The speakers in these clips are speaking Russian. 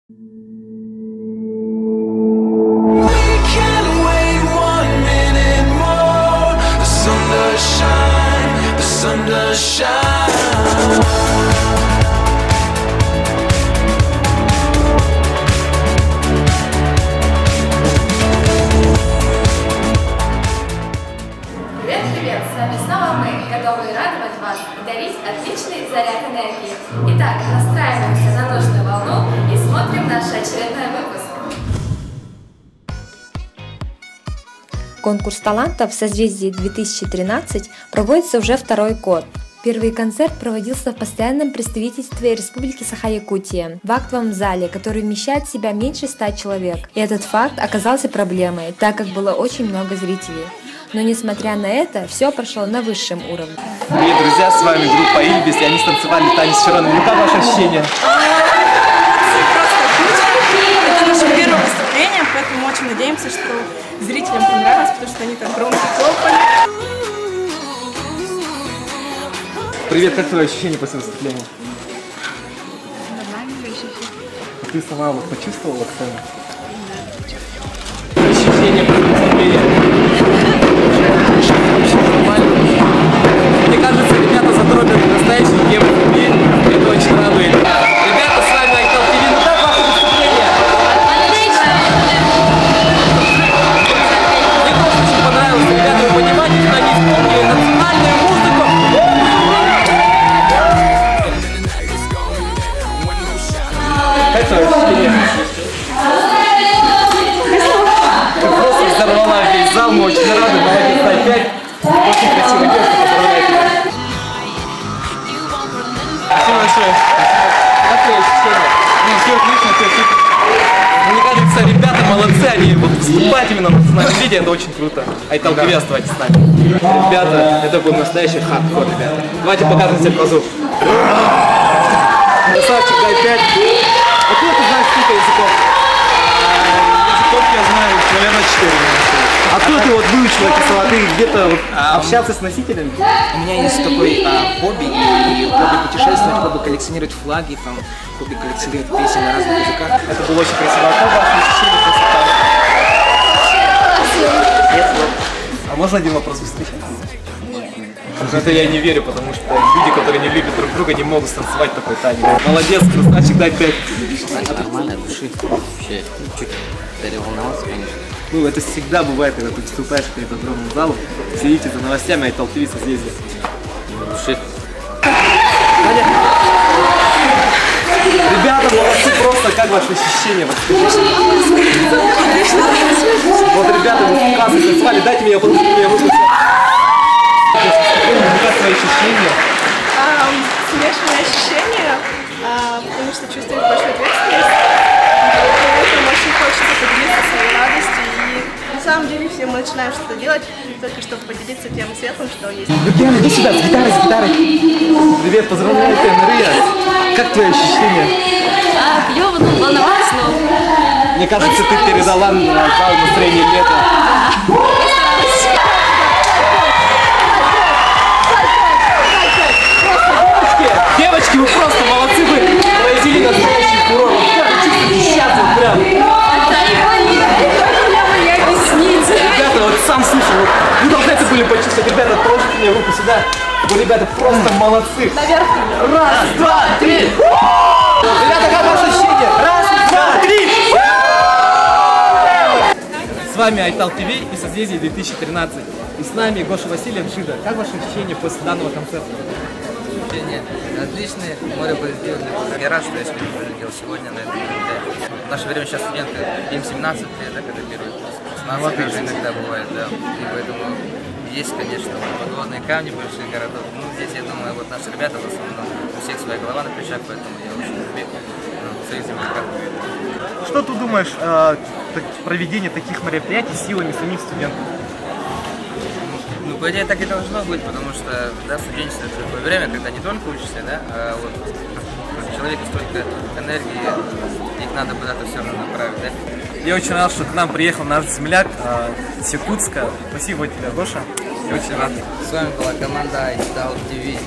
Привет, с вами снова мы, готовы радовать вас и дарить отличный заряд энергии. Итак, настраиваемся на нужную волну и смотрим наш очередной выпуск. Конкурс талантов в созвездии 2013 проводится уже второй год. Первый концерт проводился в постоянном представительстве Республики Саха-Якутия в актовом зале, который вмещает в себя меньше 100 человек. И этот факт оказался проблемой, так как было очень много зрителей. Но несмотря на это, все прошло на высшем уровне. Привет, друзья, с вами группа Ильбис, и они станцевали танец с Широной. Ну как ваше ощущение? Это наше первое выступление, поэтому очень надеемся, что зрителям понравилось, потому что они там громко хлопали. Привет, как твое ощущение после выступления? Нормальное ощущение. Ты сама вот почувствовала сцену? Ощущение после выступления? Мне кажется, ребята затронули настоящую тему, и это очень радует. Ребята, с вами Айтал ТВ, ну как ваше выступление? Мне тоже очень понравилось, ребята, вы понимаете, что они исполнили национальную музыку. Как твое ощущение? Ты просто взорвала весь зал, мы очень рады, молодец, опять. Очень красивая девушка, поздравляю тебя. Спасибо большое. Как твои ощущения? Ну, все отлично, все супер. Мне кажется, ребята молодцы, они вот выступают именно на национальном виде, это очень круто. Айтал ТВ, оставайтесь с нами. Ребята, это был настоящий хардкор, ребята. Давайте покажем себе козу. Красавчик, дай 5. Откуда ты знаешь сколько языков? Языков я знаю, наверное, 4. Откуда ты вот выучил эти слова? Ты где-то вот общался с носителями? У меня есть такой хобби, и хобби путешествовать, хобби коллекционировать флаги, там, хобби коллекционировать песни на разных языках. Это было очень красиво. А какое ваше ощущение после танца? А можно один вопрос быстрее? Нет. Это я не верю, потому что люди, которые не любят друг друга, не могут станцевать такой танец. Молодец, красавчик, дай 5. Нормально, от души. Вообще, чуть переволновался, конечно. Ну, это всегда бывает, когда ты выступаешь перед огромным залом, следите за новостями, Айтал ТВ созвездие. Души. Ребята, молодцы просто, как ваши ощущения? Вот, ребята, вы классно танцевали, дайте мне подушку, я выпустил. Как твои ощущения? Смешанные ощущения, потому что чувствую большую ответственность. Поэтому очень хочется поделиться своей радостью. И на самом деле все мы начинаем что-то делать, только чтобы поделиться тем светлым, что есть. Гурген, иди сюда, с гитарой, с гитарой. Привет, поздравляю тебя, Мария. Как твои ощущения? Клево, волновалась, но... Мне кажется, ты передала зал настроение лета. Девочки, вы просто молодцы, вы произвели настоящий фурор. Вот как чувствуете сейчас вот прям? Ребята, вот сам слышал, вот, вы должны это были почувствовать. Ребята, положите мне руку сюда. Вы, ребята, просто молодцы. Наверх. Раз, два, три. Ребята, как ваше ощущение? Раз, два, три. С вами Айтал ТВ и созвездие 2013. И с нами Гоша Васильев, Жида. Как ваше ощущение после данного концерта? Отличные, море позитивных. Я рад, что я сегодня прилетел сегодня на это мероприятие. В наше время сейчас студенты, им 17 лет, да, когда первый курс. 16 даже иногда бывает, да. И поэтому есть, конечно, подводные камни больших городов. Ну, здесь, я думаю, вот наши ребята в основном, у всех своя голова на плечах, поэтому я очень люблю своих земляков. Что ты думаешь о проведении таких мероприятий силами самих студентов? Ну, по идее, так и должно быть, потому что, да, студенчество это такое время, когда не только учишься, да, а вот у человека столько энергии, их надо куда-то все равно направить, да. Я очень рад, что к нам приехал наш земляк с Якутска. Спасибо тебе, Гоша. Я очень рад. С вами была команда Айтал ТВ.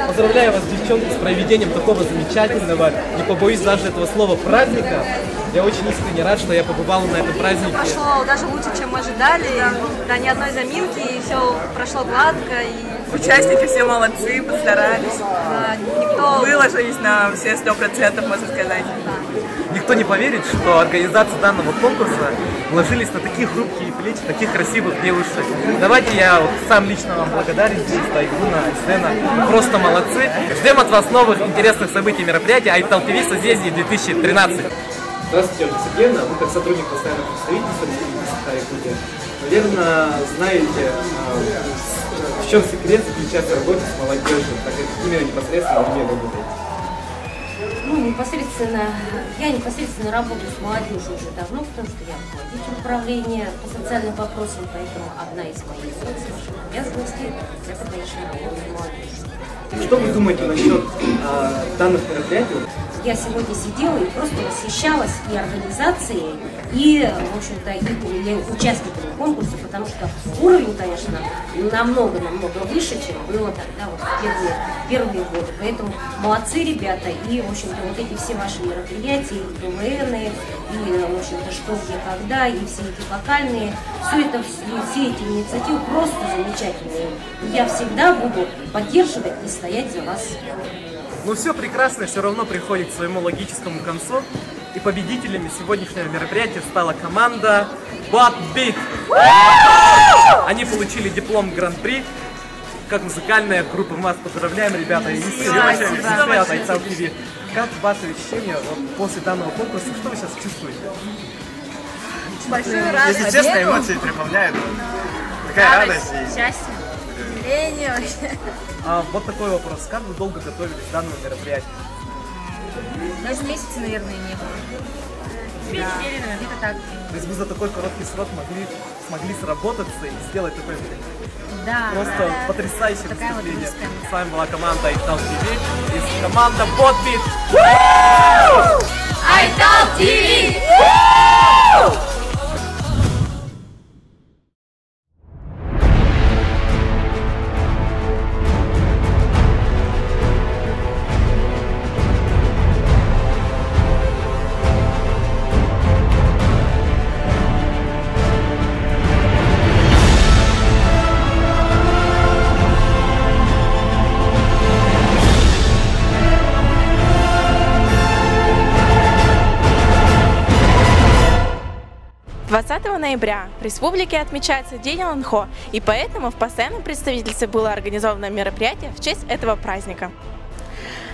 Поздравляю вас, девчонки, с проведением такого замечательного, не побоюсь даже этого слова, праздника. Я очень искренне рад, что я побывал на этом празднике. Прошло даже лучше, чем мы ожидали. Да, ни одной заминки, и все прошло гладко. И... Участники все молодцы, постарались. Да, никто... Выложились на все 100%, можно сказать. Да. Никто не поверит, что организация данного конкурса вложились на такие хрупкие плечи, таких красивых девушек. Давайте я вот сам лично вам благодарен, чисто Игуна, Айсена. Вы просто молодцы. Ждем от вас новых интересных событий и мероприятий Айтал ТВ Созвездие 2013. Здравствуйте, Ольга Сергеевна. Вы как сотрудник постоянного представительства Республики Саха-Якутия, наверное, знаете, в чем секрет заключается в работе с молодежью, так как именно непосредственно вы работаете. Ну, я непосредственно работаю с молодежью уже давно, потому что я руководитель управления по социальным вопросам, поэтому одна из моих обязанностей – это, конечно, работа с молодежью. Что вы думаете насчет данных мероприятий? Я сегодня сидела и просто восхищалась и организацией, и, в общем-то, и участниками конкурса, потому что уровень, конечно, намного выше, чем было тогда, вот, в первые годы. Поэтому молодцы ребята, и, в общем-то, вот эти все ваши мероприятия, и КВН, и, в общем-то, что, где, когда, и все эти вокальные, все эти инициативы просто замечательные. Я всегда буду поддерживать и стоять за вас. Но все прекрасно все равно приходит к своему логическому концу. И победителями сегодняшнего мероприятия стала команда Bad Beat. Они получили диплом Гран-при как музыкальная группа. Мы вас поздравляем, ребята. И от Айтал ТВ. Как ваши ощущения после данного конкурса? Что вы сейчас чувствуете? Большую радость. Если честно, эмоции переполняют. Такая радость. Счастье. Вот такой вопрос. Как вы долго готовились к данному мероприятию? Даже месяца, наверное, не было. 2 недели, наверное, где-то так. То есть вы за такой короткий срок смогли сработаться и сделать такое просто потрясающее выступление. С вами была команда Айтал ТВ и команда Bad Beat. Айтал ТВ! Ноября в республике отмечается День ЛНХО, и поэтому в постоянном представительстве было организовано мероприятие в честь этого праздника.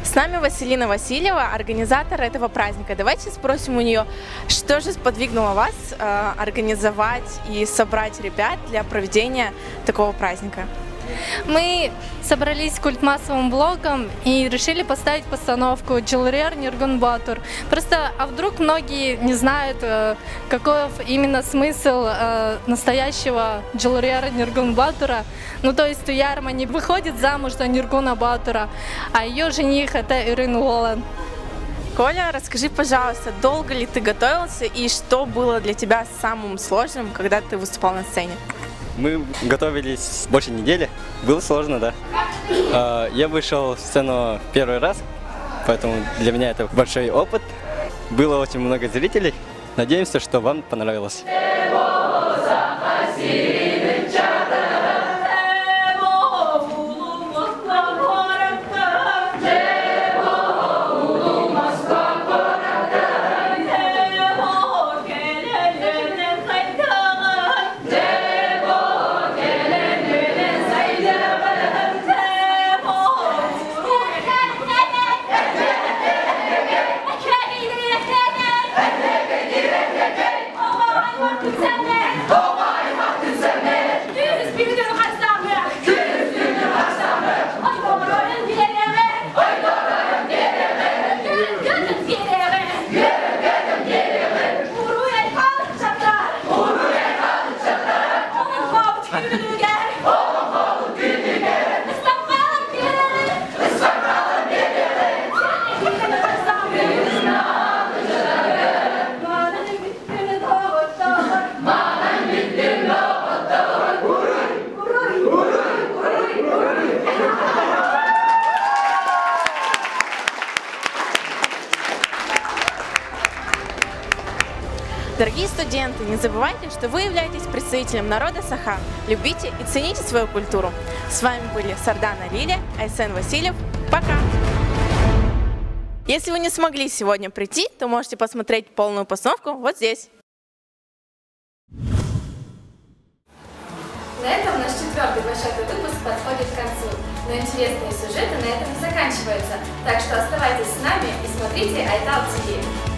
С нами Василина Васильева, организатор этого праздника. Давайте спросим у нее, что же сподвигнуло вас организовать и собрать ребят для проведения такого праздника? Мы собрались культмассовым блогом и решили поставить постановку «Джилрер Ниргун Батур». Просто, а вдруг многие не знают, какой именно смысл настоящего Джилрера Ниргун Батура. Ну, то есть Туярма не выходит замуж за Ниргуна Батура, а ее жених – это Ирин Уоллен. Коля, расскажи, пожалуйста, долго ли ты готовился и что было для тебя самым сложным, когда ты выступал на сцене? Мы готовились больше недели. Было сложно, да. Я вышел в сцену первый раз, поэтому для меня это большой опыт. Было очень много зрителей. Надеемся, что вам понравилось. Oh my God! Дорогие студенты, не забывайте, что вы являетесь представителем народа Саха. Любите и цените свою культуру. С вами были Сардана Лилия, Айсен Васильев. Пока! Если вы не смогли сегодня прийти, то можете посмотреть полную постановку вот здесь. На этом наш 4-й большой выпуск подходит к концу. Но интересные сюжеты на этом не заканчиваются. Так что оставайтесь с нами и смотрите Айтал ТВ.